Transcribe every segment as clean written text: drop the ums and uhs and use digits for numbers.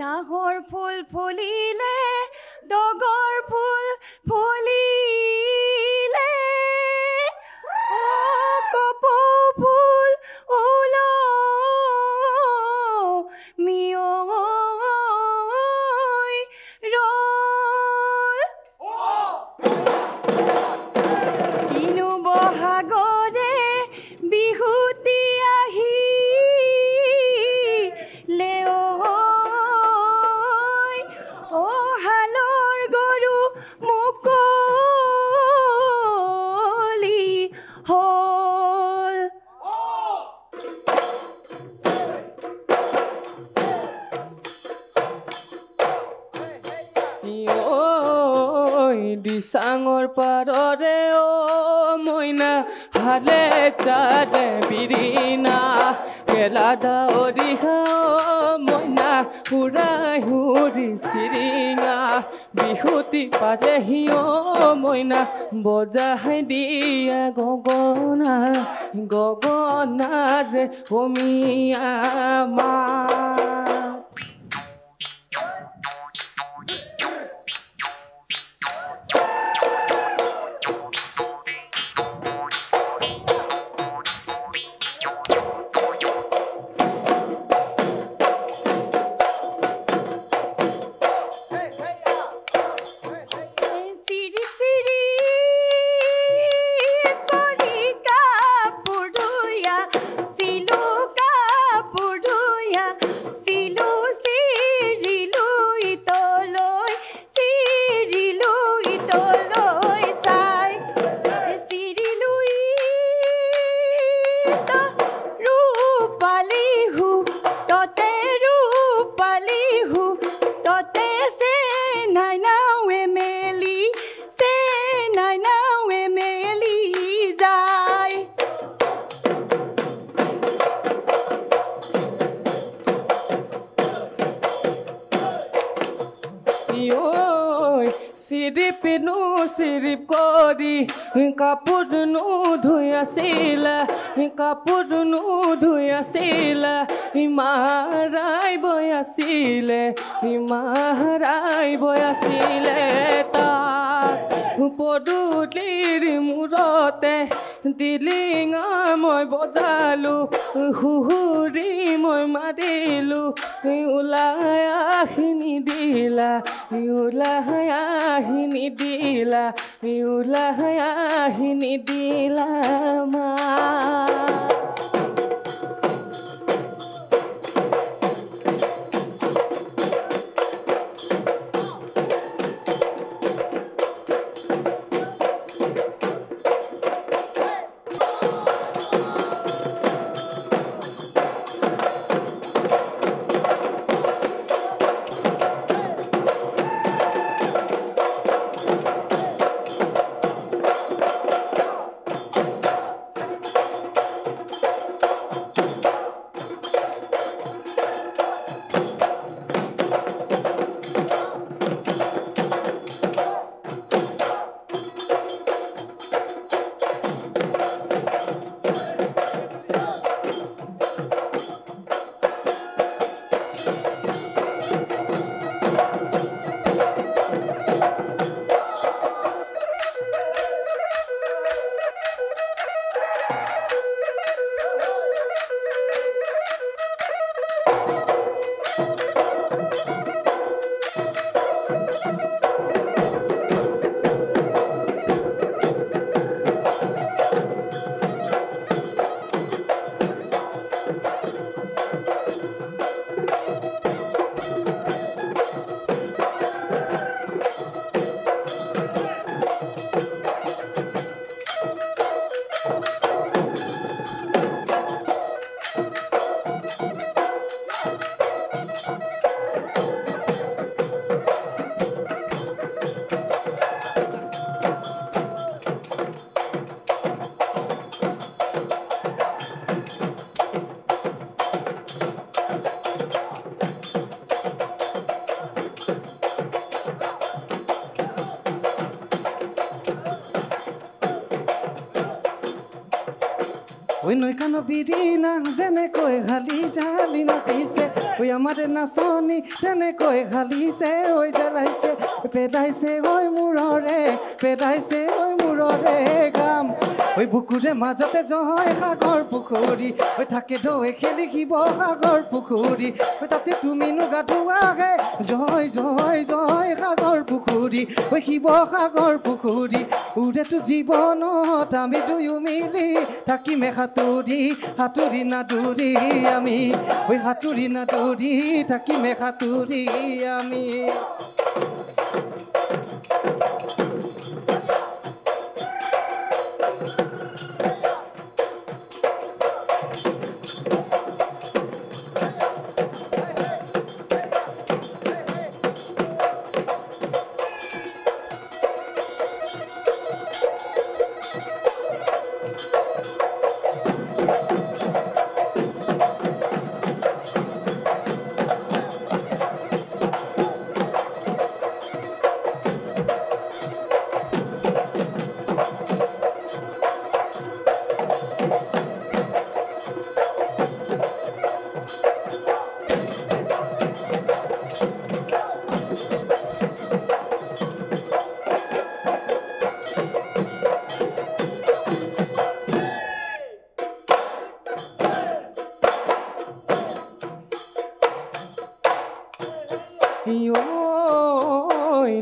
নাহৰ ফুল ফুলিলে ডগৰ ফুল ফুলিলে কপৌ ফুল ওলমিয়ৈ ৰল কিনো বহাগৰে বিহুতি আহিলে ঐ হালৰ গৰু মুকলি হ'ল দিচাঙৰ পাৰৰে মইনা হালে চাৰে বিৰিণা কেলা দাৱৰিহা মইনা হুৰাই হুৰি চিৰিঙা বিহুতি পালেহি মইনা বজাই দিয়া গগনা গগনা যে অমিয়া মা চিৰিপিনো চিৰিপ কৰি কাপোৰ ধুই আছিলা কাপোৰ ধুই আছিলা মাৰাই বৈ আছিলে মাৰাই বৈ আছিলে তাত পদূলিৰ মূৰতে দিলিঙা মই বজালো হুহুৰি মই মাৰিলো ওলাই আহি নিদিলা ওলাই আহি নিদিলা ওলাই আহি নিদিলা মা ঐ নৈকানৰ বিৰি নাং যেনেকৈ ঘালি জালি নাচিছে ঐ আমাৰে নাচনি তেনেকৈ ঘালিছে ঐ জ্বালাইছে পেদাইছে ঐ মূৰৰে পেদাইছে ঐ মূৰৰে গাম ঐ বুকুৰে মাজতে জয় সাগৰ পুখুৰী ঐ থাকে ঢৌৱে খেলি শিৱসাগৰ পুখুৰী ঐ তাতে তুমিনো গা ধোৱাগে জয় জয় জয় সাগৰ পুখুৰী ঐ শিৱসাগৰ পুখুৰী উৰেতো জীৱনত আমি দুয়ো মিলি থাকিমে সাঁতুৰি সাঁতুৰি নাদুৰি আমি ঐ সাঁতুৰি নাদুৰি থাকিমে সাঁতুৰি আমি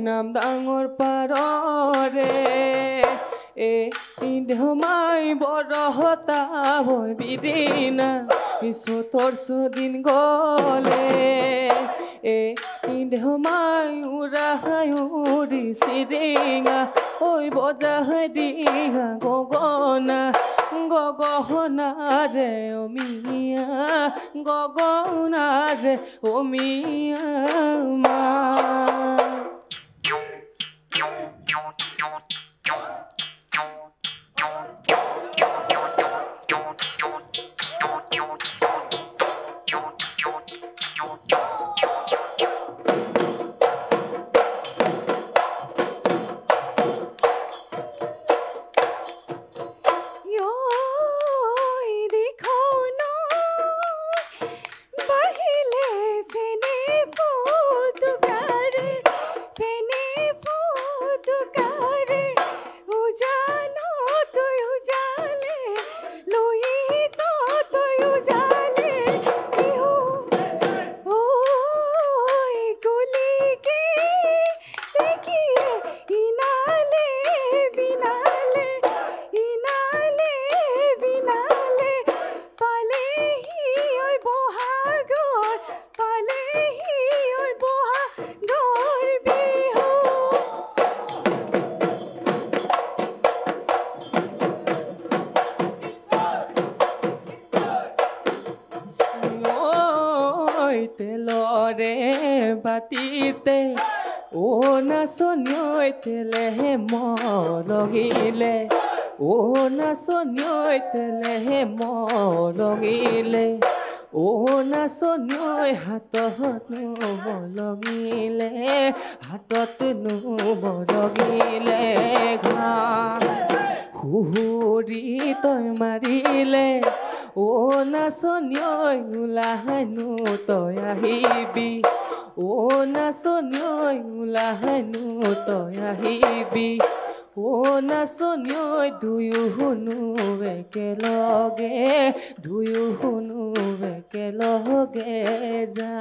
নাম ডাঙৰ পাৰৰে ধমাই বৰহতা হৈ বিদিনা চতৰ ছদিন গলে ধমাই উৰাহাই উৰি চিৰিঙা ঐ বজাই দিহা গগনা গগনাৰে অমিয়া গগনাৰে অমিয়া মা তেলৰে বাতিতে নাচনী তেলেহে মৰগিলে নাচনী তেলেহে মৰগিলে নাচনী হাতত বলগিলে হাতত বলগিলে ঘাম হুহুৰি তই মাৰিলে নাচনী ওলাহেনো তই আহিবি নাচনী ওলাহেনো তই আহিবি নাচনী দুয়ো শুনো একেলগে দুয়ো শুনো একেলগে যা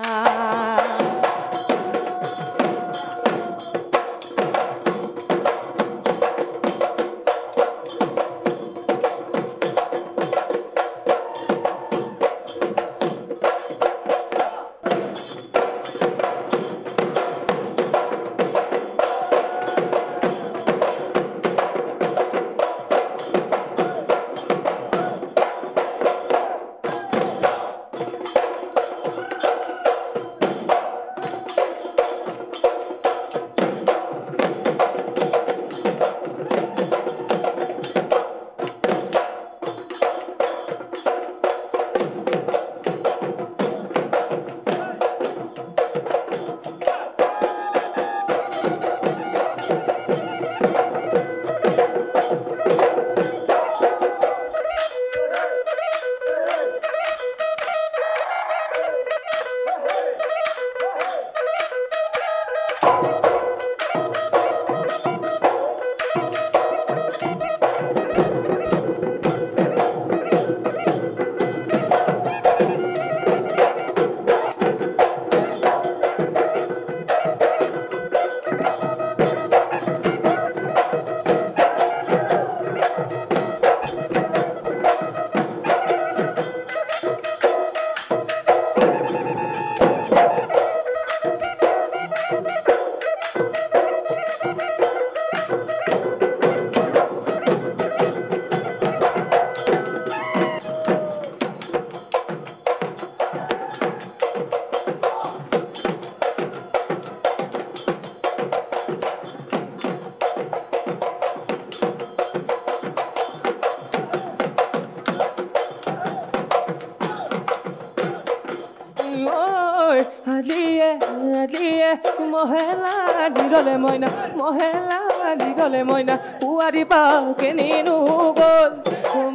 দিয়ে মহেলা দিৰলে মইনা মহেলা দিৰলে মইনা পুৱাৰী পাকে নিনো গ'ল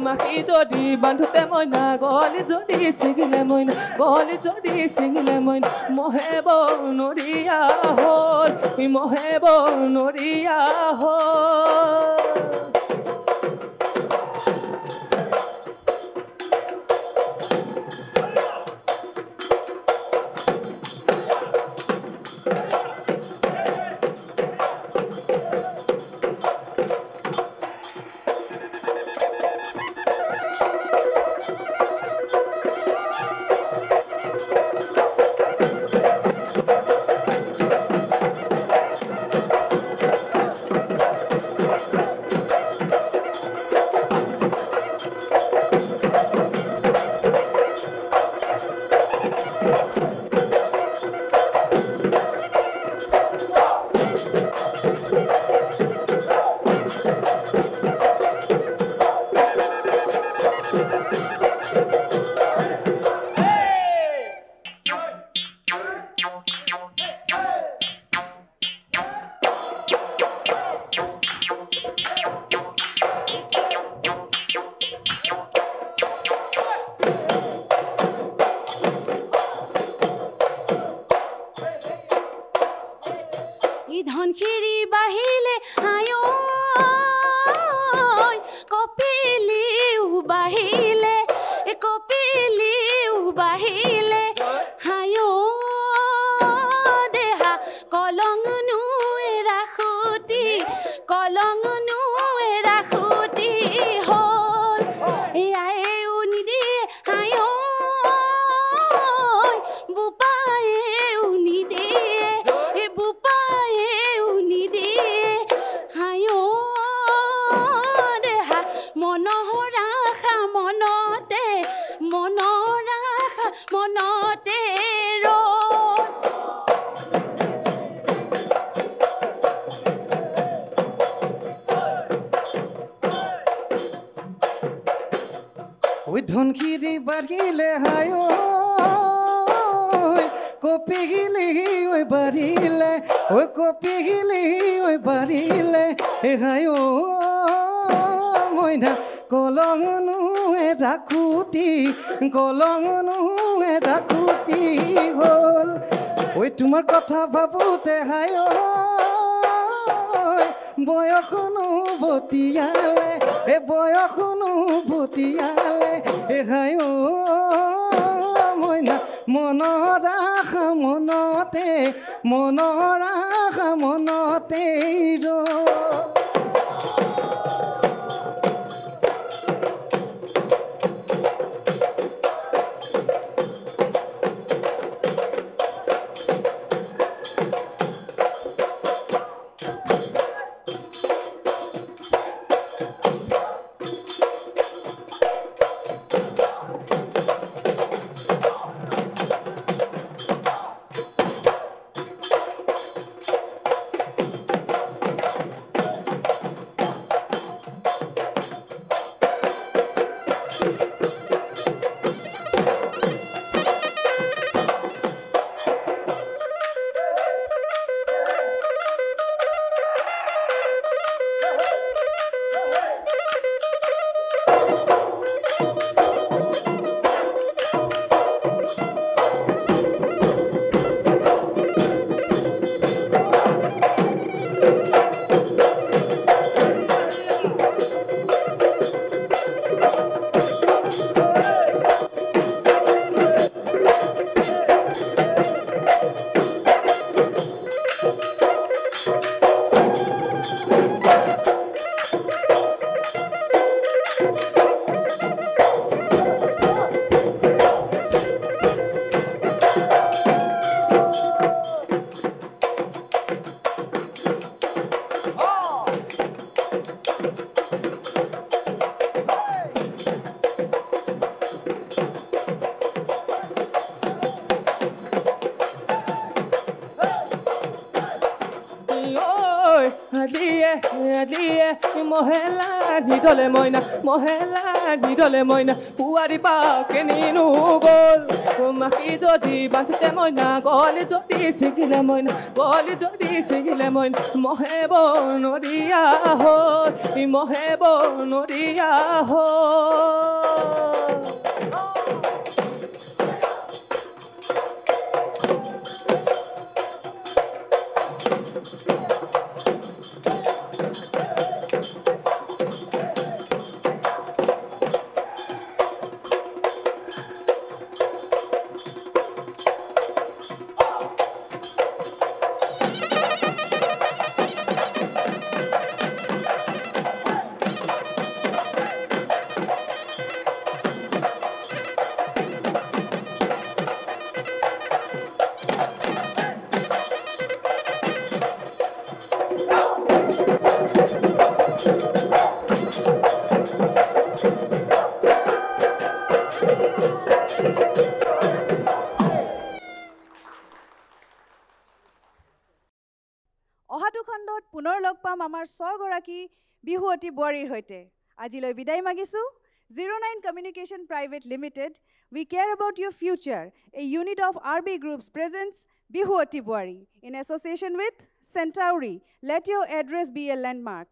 মাখি যদি বান্ধোতে মইনা গলি যদি ছিঙিলে মইনা গলি যদি ছিঙিলে মইনা মহে বনৰীয়া হ'ল মহে বনৰীয়া হ'ল ধনশিৰি বাঢ়িলে আয় কপিলিও বাঢ়িলে আয় দেহা কলংনো ৰাখুতি হ'ল এয়াই নিদিয়ে আয় বোপায়ে নিদিয়ে নিদিয়ে আয় দেহা মনহৰাখা মনতে ধনশিৰি বাঢ়িলে হায় কপিলি বাঢ়িলে কপিলি বাঢ়িলে হায় মইনা কলংনো ৰাখুতি হ'ল তোমাৰ কথা ভাবোতে হায় বয়সনো বতিয়ালে হায় মইনা মনৰাখা মনতে আলিয়ে আলিয়ে মহেলা নিদলে মইনা মহেলা নিদলে মইনা পুৱাৰি পাকে নিনো গ'ল মাখি যদি বান্ধোতে মইনা গলি যদি ছিগিলে মইনা গলি যদি ছিগিলে মইনা মহে বনৰীয়া হ'ল মহে বনৰীয়া হ'ল অহাটো খণ্ডত পুনৰ লগ পাম আমাৰ 6 গৰাকী বিহুৱতী বোৱাৰীৰ সৈতে আজিলৈ বিদায় মাগিছো 09 Communication Private Limited we care about your future a unit of RB Groups presents Bihuoti Boari in association with Centauri let your address be a landmark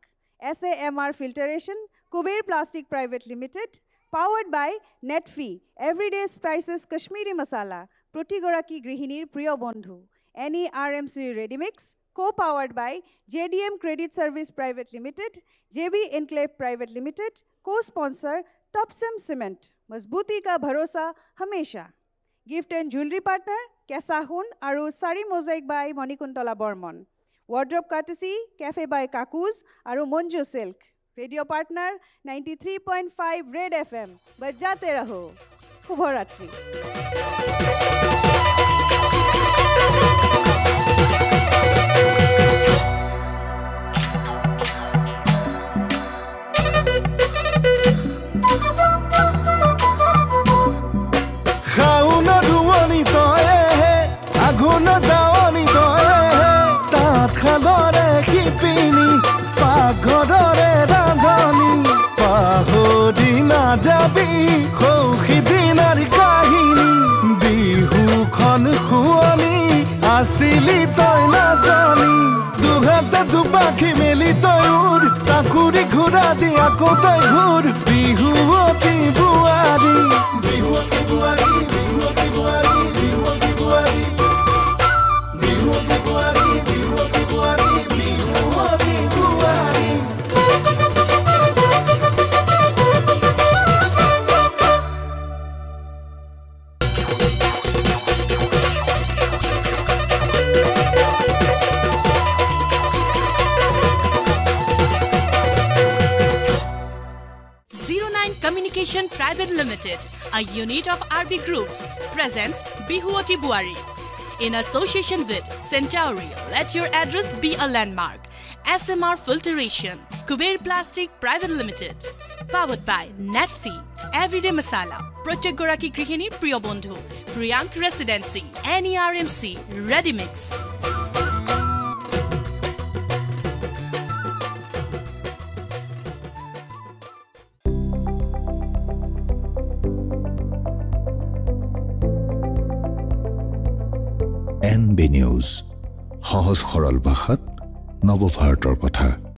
SAMR Filtration Kuber Plastic Private Limited powered by Netfi Everyday Spices Kashmiri Masala Proti Goraki Grihinir Priyo Bondhu NERMC Readymix co-powered by JDM Credit Service Private Limited, JB Enclave Private Limited, co-sponsor Topsem Cement, Mazbuti ka bharosa hamesha. Gift and jewelry partner, Kesahun Aru Sari Mosaic by Monikuntola Bormon. Wardrobe courtesy, Cafe by Kakuz Aru Monjo Silk. Radio partner, 93.5 Red FM. Bajate raho. Shubharatri. Asili toy nazani duhate dubaki meli toyur takuri ghura di ako toy ghur bihuoti buari bihuoti buari bihuoti buari bihuoti buari bihuoti buari bihuoti buari bihuoti buari Communication Private Limited, a unit of RB Groups, presents Bihuoti Boari. In association with Centauri, let your address be a landmark. SMR Filtration, Kuber Plastic Private Limited, powered by Netfi, Everyday Masala, Protect Goraki Grihini Priyo Bondhu, Priyank Residency, NERMC, Readymix. NB News, সহজ সৰল ভাষাত নৱভাৰতৰ কথা।